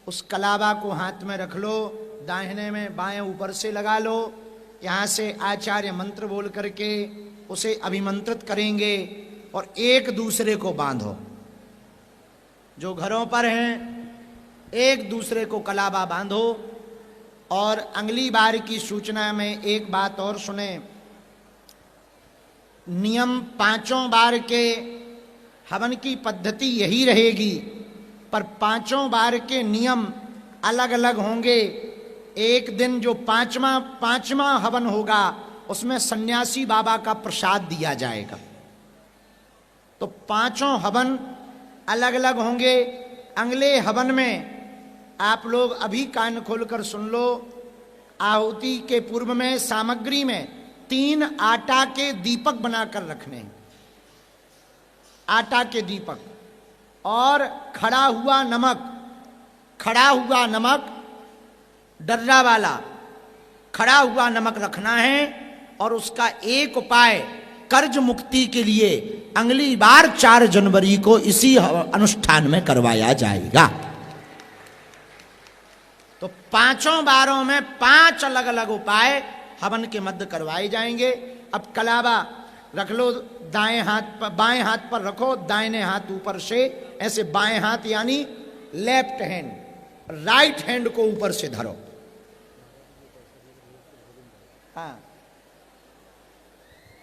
उस कलावा को हाथ में रख लो, दाहिने में बाएं ऊपर से लगा लो। यहाँ से आचार्य मंत्र बोल करके उसे अभिमंत्रित करेंगे और एक दूसरे को बांधो। जो घरों पर हैं एक दूसरे को कलावा बांधो। और अगली बार की सूचना में एक बात और सुने। नियम 5 बार के हवन की पद्धति यही रहेगी, पर 5 बार के नियम अलग अलग होंगे। एक दिन जो पांचवा हवन होगा उसमें सन्यासी बाबा का प्रसाद दिया जाएगा। तो 5 हवन अलग अलग होंगे। अगले हवन में आप लोग अभी कान खोलकर सुन लो। आहुति के पूर्व में सामग्री में 3 आटा के दीपक बनाकर रखने हैं। आटा के दीपक और खड़ा हुआ नमक डर्रा वाला खड़ा हुआ नमक रखना है। और उसका एक उपाय कर्ज मुक्ति के लिए अगली बार 4 जनवरी को इसी अनुष्ठान में करवाया जाएगा। तो 5 बारों में 5 अलग अलग उपाय हवन के मध्य करवाए जाएंगे। अब कलावा रख लो, दाएं हाथ पर, बाएं हाथ पर रखो, दाहिने हाथ ऊपर से ऐसे। बाएं हाथ यानी लेफ्ट हैंड, राइट हैंड को ऊपर से धरो। हाँ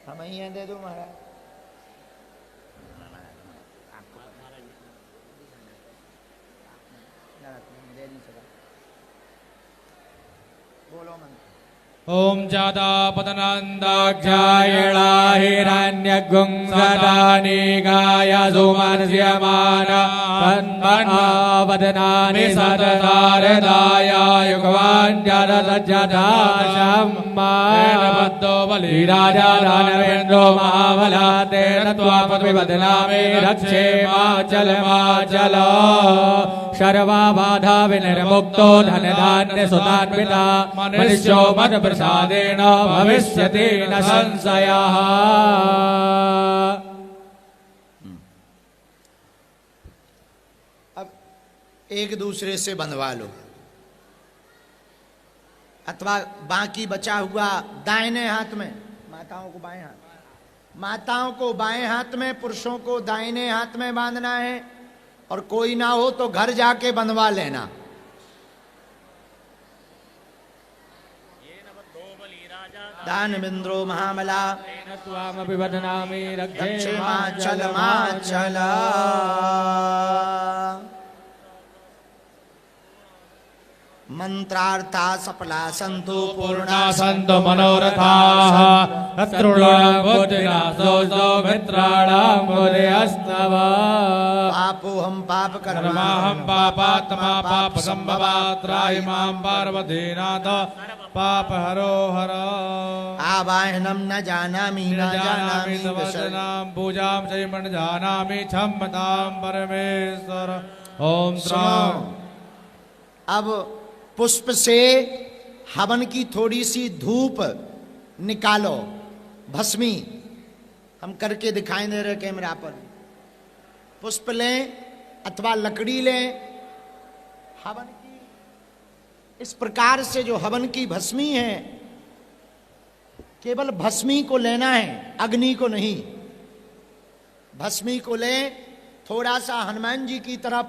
हम ही दे दो महाराज। दे नहीं सका। बोलो मंत्र। ओम जातापतनन्दाख्यायणा हिरण्यगुंसदानि गाय सुमर्ष्यमान तन्मन्नावदनानि सततारदाय युगवान् जरदजदाशम्मानबद्धो बलिराजा दानवेन्द्रो महाबला तेन त्वापतिवदनामि रक्षेमाचलमाचल सर्वा बाधा विनिर्मुक्तो धनधान्य सुतान्विता मनुष्यो मद प्रसादेन भविष्यति न संशयः। अब एक दूसरे से बंधवा लो, अथवा बाकी बचा हुआ दाहिने हाथ में, माताओं को बाएं हाथ, माताओं को बाएं हाथ में, पुरुषों को दाहिने हाथ में बांधना है। और कोई ना हो तो घर जाके बंधवा लेना। दानवेन्द्रो महामला त्वामपि वदनामि रक्षेमाचल माचल। मंत्रार्था सफला संतु पूर्णा सन्तु मनोरथाः शत्रूणां बुद्धिनाशो मित्राणां बुद्धिस्तव पापो हम पाप कर्मा कर्माहं पापात्मा पापसम्भवात् त्राहि मां पार्वतीनाथ पापहरो हर आवाहनम न जानामि न न जानामि जानामि तव वचनां पूजां चैमन जानामि क्षम्यतां परमेश्वर ओम त्रां सुनो, अब पुष्प से हवन की थोड़ी सी धूप निकालो, भस्मी हम करके दिखाई दे रहे कैमरा पर। पुष्प लें अथवा लकड़ी लें, हवन की इस प्रकार से जो हवन की भस्मी है, केवल भस्मी को लेना है, अग्नि को नहीं। भस्मी को लें, थोड़ा सा हनुमान जी की तरफ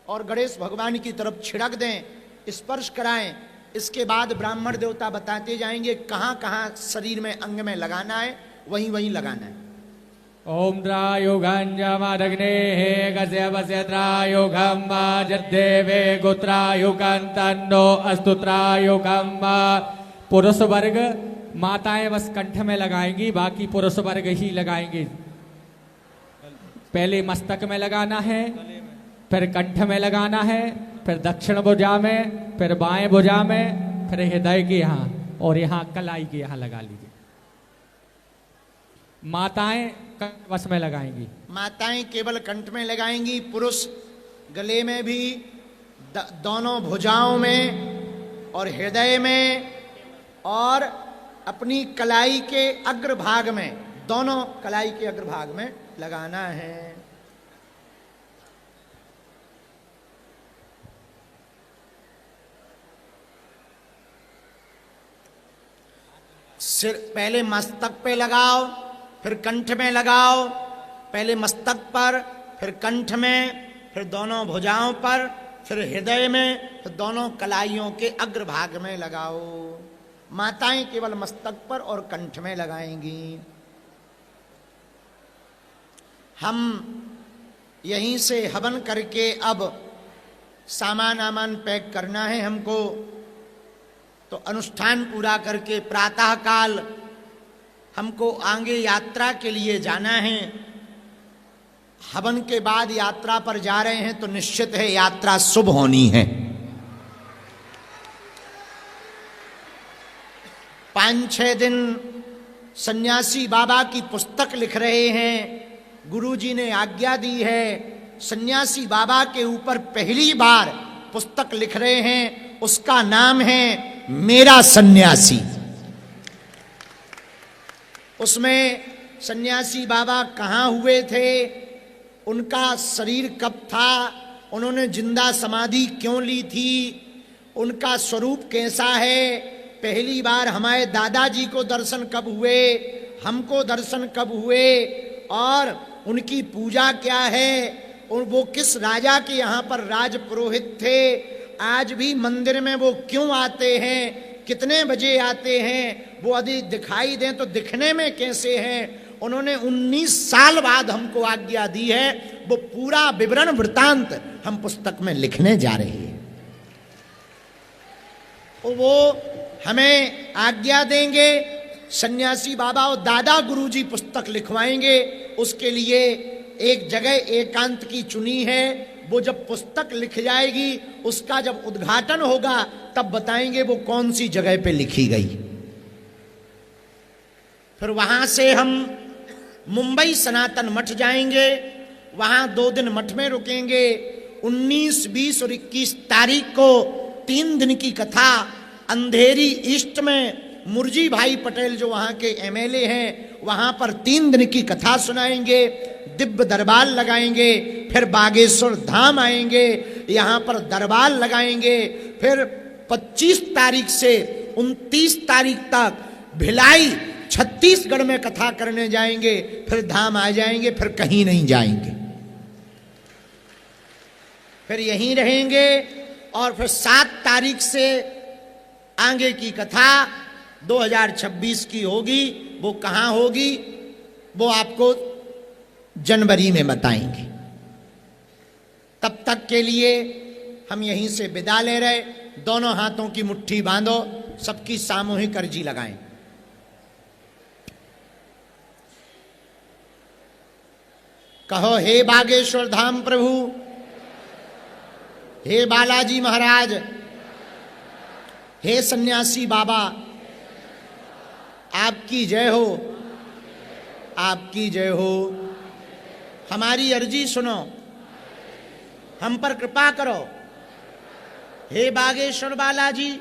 और गणेश भगवान की तरफ छिड़क दें, स्पर्श कराएं। इसके बाद ब्राह्मण देवता बताते जाएंगे कहां कहां शरीर में अंग में लगाना है, वहीं वहीं लगाना है। ओम त्रायुगाञ्जमदग्नेः कस्य त्रायुगं जद्देवे गोत्रायुगं तन्नो अस्तु त्रायुगं। पुरुष वर्ग माताएं बस कंठ में लगाएंगी, बाकी पुरुष वर्ग ही लगाएंगे। पहले मस्तक में लगाना है, फिर कंठ में लगाना है, फिर दक्षिण भुजा में, फिर बाएं भुजा में, फिर हृदय के यहाँ और यहाँ कलाई के यहाँ लगा लीजिए। माताएं वश में लगाएंगी। माताएं केवल कंठ में लगाएंगी, पुरुष गले में भी, दोनों भुजाओं में और हृदय में और अपनी कलाई के अग्रभाग में, दोनों कलाई के अग्रभाग में लगाना है। सिर पहले मस्तक पे लगाओ, फिर कंठ में लगाओ। पहले मस्तक पर, फिर कंठ में, फिर दोनों भुजाओं पर, फिर हृदय में, फिर दोनों कलाइयों के अग्रभाग में लगाओ। माताएं केवल मस्तक पर और कंठ में लगाएंगी। हम यहीं से हवन करके अब सामान आमान पैक करना है हमको, तो अनुष्ठान पूरा करके प्रातः काल हमको आगे यात्रा के लिए जाना है। हवन के बाद यात्रा पर जा रहे हैं तो निश्चित है यात्रा शुभ होनी है। 5-6 दिन सन्यासी बाबा की पुस्तक लिख रहे हैं। गुरुजी ने आज्ञा दी है, सन्यासी बाबा के ऊपर पहली बार पुस्तक लिख रहे हैं, उसका नाम है मेरा सन्यासी। उसमें सन्यासी बाबा कहाँ हुए थे, उनका शरीर कब था, उन्होंने जिंदा समाधि क्यों ली थी, उनका स्वरूप कैसा है, पहली बार हमारे दादाजी को दर्शन कब हुए, हमको दर्शन कब हुए, और उनकी पूजा क्या है, और वो किस राजा के यहाँ पर राज पुरोहित थे, आज भी मंदिर में वो क्यों आते हैं, कितने बजे आते हैं, वो यदि दिखाई दें तो दिखने में कैसे हैं। उन्होंने 19 साल बाद हमको आज्ञा दी है, वो पूरा विवरण वृतांत हम पुस्तक में लिखने जा रहे हैं। वो हमें आज्ञा देंगे, सन्यासी बाबा और दादा गुरुजी पुस्तक लिखवाएंगे। उसके लिए एक जगह एकांत की चुनी है, वो जब पुस्तक लिख जाएगी, उसका जब उद्घाटन होगा तब बताएंगे वो कौन सी जगह पे लिखी गई। फिर वहां से हम मुंबई सनातन मठ जाएंगे, वहां 2 दिन मठ में रुकेंगे। 19, 20 और 21 तारीख को 3 दिन की कथा अंधेरी ईस्ट में मुरजी भाई पटेल जो वहां के एमएलए हैं, वहां पर 3 दिन की कथा सुनाएंगे, दिव्य दरबार लगाएंगे। फिर बागेश्वर धाम आएंगे, यहाँ पर दरबार लगाएंगे। फिर 25 तारीख से 29 तारीख तक भिलाई छत्तीसगढ़ में कथा करने जाएंगे, फिर धाम आ जाएंगे, फिर कहीं नहीं जाएंगे, फिर यहीं रहेंगे। और फिर 7 तारीख से आगे की कथा 2026 की होगी। वो कहाँ होगी वो आपको जनवरी में बताएंगे। तब तक के लिए हम यहीं से विदा ले रहे। दोनों हाथों की मुट्ठी बांधो, सबकी सामूहिक अर्जी लगाएं। कहो, हे बागेश्वर धाम प्रभु, हे बालाजी महाराज, हे सन्यासी बाबा, आपकी जय हो, आपकी जय हो। हमारी अर्जी सुनो, हम पर कृपा करो। हे बागेश्वर बालाजी,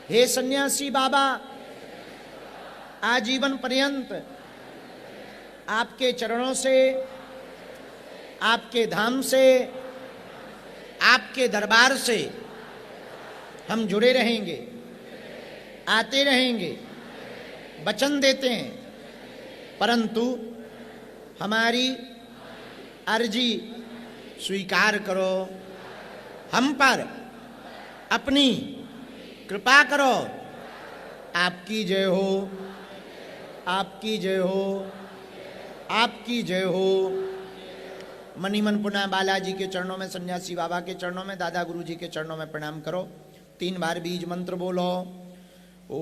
हे सन्यासी बाबा, आजीवन पर्यंत आपके चरणों से, आपके धाम से, आपके दरबार से हम जुड़े रहेंगे, आते रहेंगे, वचन देते हैं। परंतु हमारी अर्जी स्वीकार करो, हम पर अपनी कृपा करो। आपकी जय हो, आपकी जय हो, आपकी जय हो। मनीमन पुनः बालाजी के चरणों में, सन्यासी बाबा के चरणों में, दादा गुरु जी के चरणों में प्रणाम करो। 3 बार बीज मंत्र बोलो। ओ